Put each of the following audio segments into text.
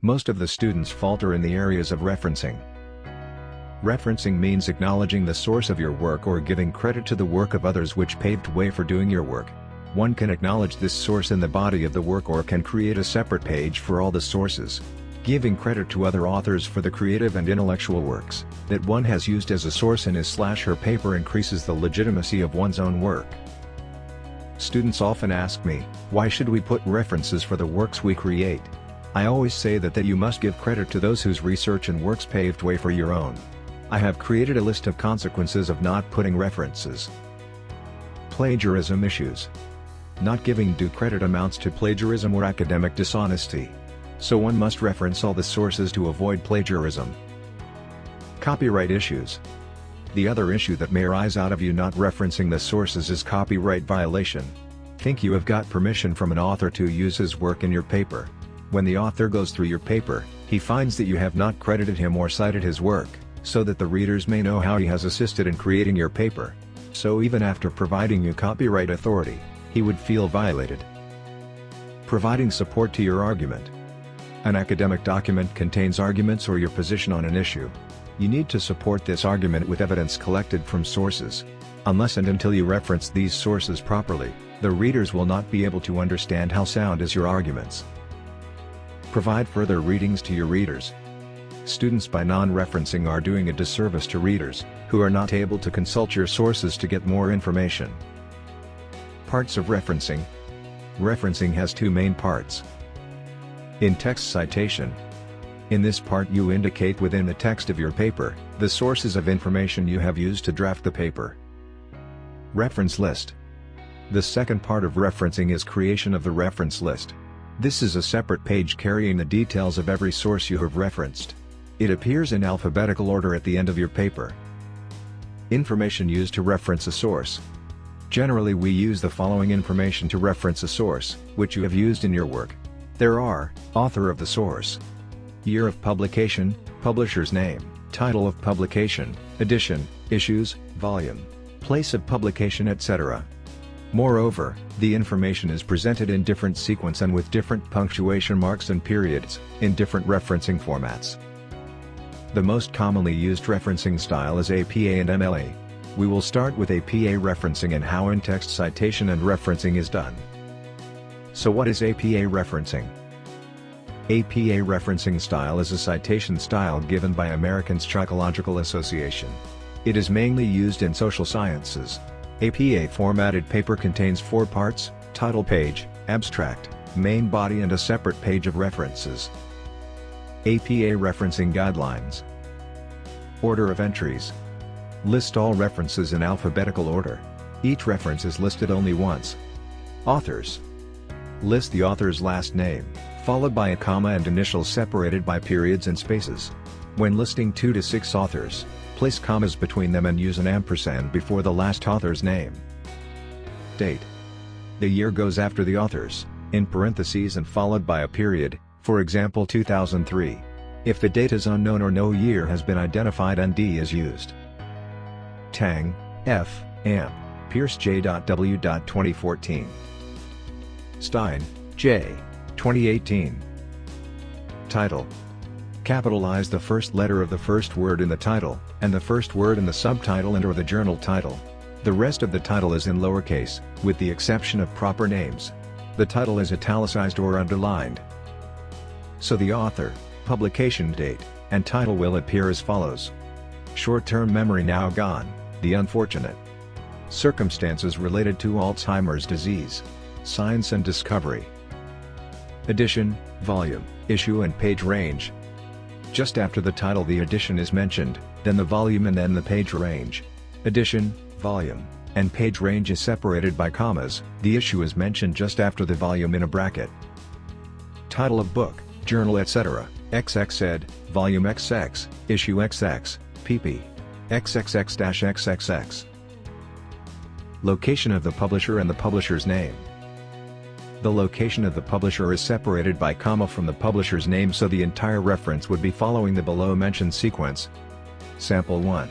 Most of the students falter in the areas of referencing. Referencing means acknowledging the source of your work or giving credit to the work of others which paved way for doing your work. One can acknowledge this source in the body of the work or can create a separate page for all the sources. Giving credit to other authors for the creative and intellectual works that one has used as a source in his/her paper increases the legitimacy of one's own work. Students often ask me, why should we put references for the works we create? I always say that you must give credit to those whose research and works paved way for your own. I have created a list of consequences of not putting references. Plagiarism issues. Not giving due credit amounts to plagiarism or academic dishonesty. So one must reference all the sources to avoid plagiarism. Copyright issues. The other issue that may arise out of you not referencing the sources is copyright violation. Think you have got permission from an author to use his work in your paper. When the author goes through your paper, he finds that you have not credited him or cited his work, so that the readers may know how he has assisted in creating your paper. So even after providing you copyright authority, he would feel violated. Providing support to your argument. An academic document contains arguments or your position on an issue. You need to support this argument with evidence collected from sources. Unless and until you reference these sources properly, the readers will not be able to understand how sound is your arguments. Provide further readings to your readers. Students by non-referencing are doing a disservice to readers, who are not able to consult your sources to get more information. Parts of referencing. Referencing has two main parts. In-text citation. In this part you indicate within the text of your paper, the sources of information you have used to draft the paper. Reference list. The second part of referencing is creation of the reference list. This is a separate page carrying the details of every source you have referenced. It appears in alphabetical order at the end of your paper. Information used to reference a source. Generally we use the following information to reference a source, which you have used in your work. There are: author of the source, year of publication, publisher's name, title of publication, edition, issues, volume, place of publication, etc. Moreover, the information is presented in different sequence and with different punctuation marks and periods, in different referencing formats. The most commonly used referencing style is APA and MLA. We will start with APA referencing and how in-text citation and referencing is done. So what is APA referencing? APA referencing style is a citation style given by American Psychological Association. It is mainly used in social sciences. APA formatted paper contains 4 parts: title page, abstract, main body and a separate page of references. APA referencing guidelines. Order of entries. List all references in alphabetical order. Each reference is listed only once. Authors. List the author's last name, followed by a comma and initials separated by periods and spaces. When listing 2 to 6 authors, place commas between them and use an ampersand before the last author's name. Date. The year goes after the authors, in parentheses and followed by a period, for example 2003. If the date is unknown or no year has been identified, ND is used. Tang, F, Amp, Pierce J. W. 2014. Stein, J. 2018. Title. Capitalize the first letter of the first word in the title, and the first word in the subtitle and/or the journal title. The rest of the title is in lowercase, with the exception of proper names. The title is italicized or underlined. So the author, publication date, and title will appear as follows. Short-term memory now gone, the unfortunate. Circumstances related to Alzheimer's disease. Science and discovery. Edition, volume, issue and page range. Just after the title the edition is mentioned, then the volume and then the page range. Edition, volume, and page range is separated by commas, the issue is mentioned just after the volume in a bracket. Title of book, journal etc., XX ed, volume XX, issue XX, pp. XXX-XXX. Location of the publisher and the publisher's name. The location of the publisher is separated by comma from the publisher's name, so the entire reference would be following the below-mentioned sequence. Sample 1.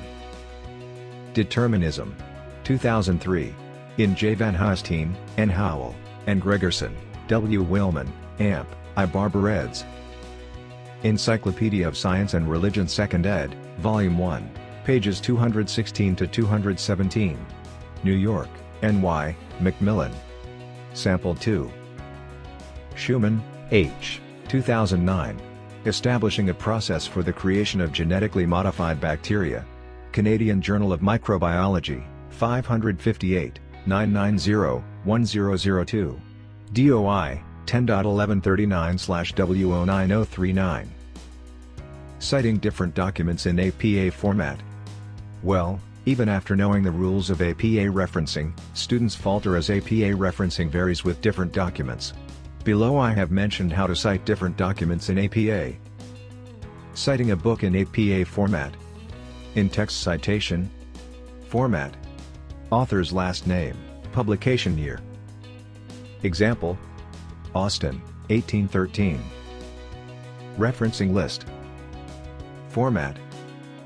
Determinism. 2003. In J. Van Hustine, N. Howell, and Gregerson, W. Willman, Amp, I. Barber eds. Encyclopedia of Science and Religion 2nd ed., Volume 1, pages 216 to 217. New York, N.Y., Macmillan. Sample 2. Schumann, H. 2009. Establishing a Process for the Creation of Genetically Modified Bacteria. Canadian Journal of Microbiology, 558, 990-1002. DOI, 10.1139/W09039. Citing different documents in APA format. Well, even after knowing the rules of APA referencing, students falter as APA referencing varies with different documents. Below I have mentioned how to cite different documents in APA. Citing a book in APA format. In text citation format. Author's last name, publication year. Example: Austin, 1813. Referencing list format.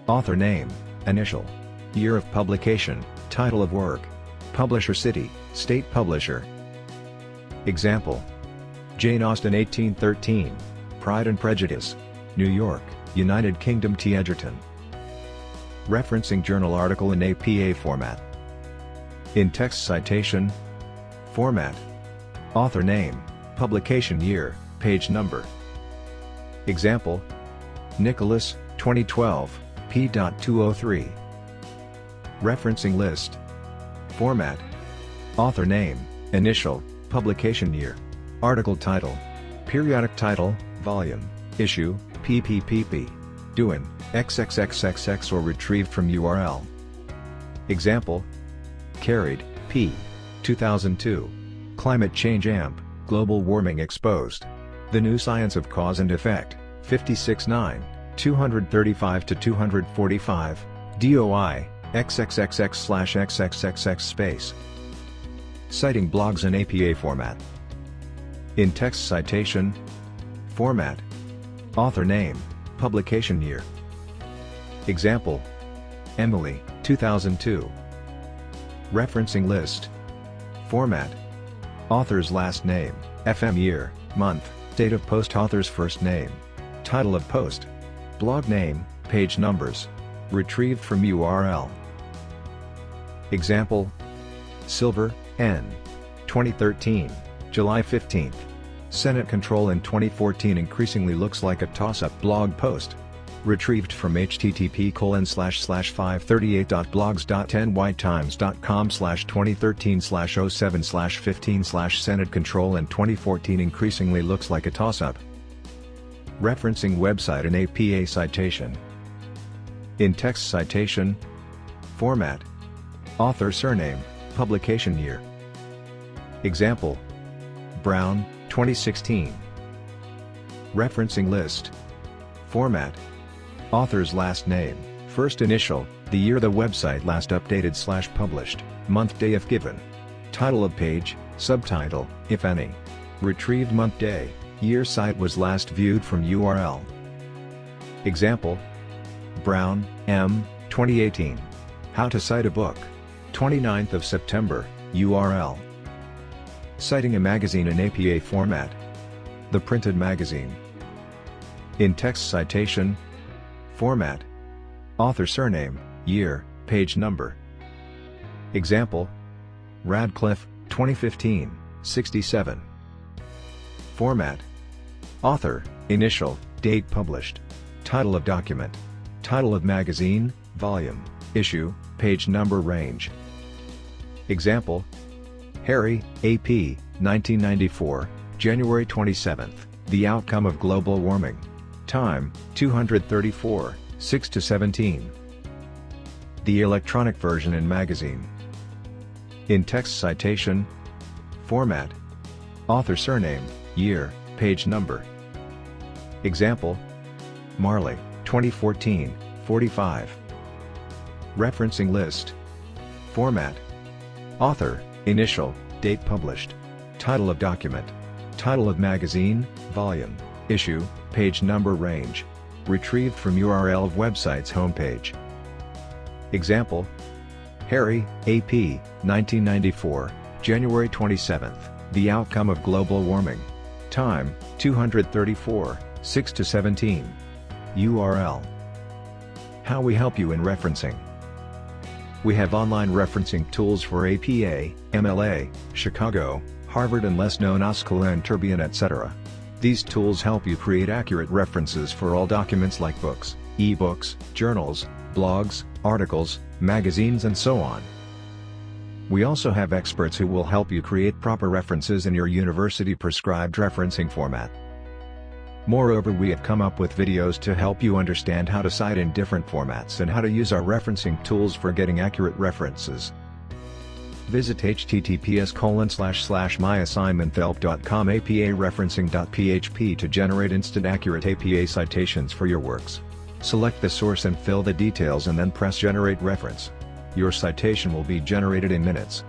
Author name, initial, year of publication, title of work, publisher city, state publisher. Example: Jane Austen, 1813. Pride and Prejudice, New York, United Kingdom. T. Edgerton. Referencing journal article in APA format. In text citation format. Author name, publication year, page number. Example: Nicholas, 2012, p.203. Referencing list format. Author name, initial, publication year, article title, periodic title, volume, issue, pppp, doing, xxxxx or retrieved from URL. Example: Carried, p. 2002. Climate Change AMP, Global Warming Exposed. The New Science of Cause and Effect, 56-9, 235-245, DOI, xxxx/xxxx space. Citing blogs in APA format. In text citation format. Author name, publication year. Example: Emily, 2002. Referencing list format. Author's last name, FM year, month, date of post. Author's first name, title of post, blog name, page numbers, retrieved from URL. Example: Silver, N. 2013, July 15th. Senate control in 2014 increasingly looks like a toss-up. Blog post. Retrieved from http://538.blogs.nytimes.com/2013/07/15 Senate control in 2014 increasingly looks like a toss-up. Referencing website in APA citation. In text citation format. Author surname, publication year. Example: Brown, 2016. Referencing list format. Author's last name, first initial, the year the website last updated/published, month day if given. Title of page, subtitle, if any. Retrieved month day, year site was last viewed from URL. Example: Brown, M. 2018. How to cite a book. 29th of September, URL. Citing a magazine in APA format. The printed magazine. In text citation format. Author surname, year, page number. Example: Radcliffe, 2015, 67. Format. Author, initial, date published. Title of document. Title of magazine, volume, issue, page number range. Example: Harry, AP, 1994, January 27th, The Outcome of Global Warming. Time, 234, 6-17. The electronic version in magazine. In text citation format. Author surname, year, page number. Example: Marley, 2014, 45. Referencing list format. Author, initial, date published. Title of document. Title of magazine, volume, issue, page number range. Retrieved from URL of website's homepage. Example: Harry, AP, 1994, January 27th, The Outcome of Global Warming. Time, 234, 6 to 17. URL. How we help you in referencing. We have online referencing tools for APA, MLA, Chicago, Harvard and less known Oscala and Turbian etc. These tools help you create accurate references for all documents like books, ebooks, journals, blogs, articles, magazines and so on. We also have experts who will help you create proper references in your university-prescribed referencing format. Moreover, we have come up with videos to help you understand how to cite in different formats and how to use our referencing tools for getting accurate references. Visit https://myassignmenthelp.com apa-referencing.php to generate instant accurate APA citations for your works. Select the source and fill the details and then press Generate Reference. Your citation will be generated in minutes.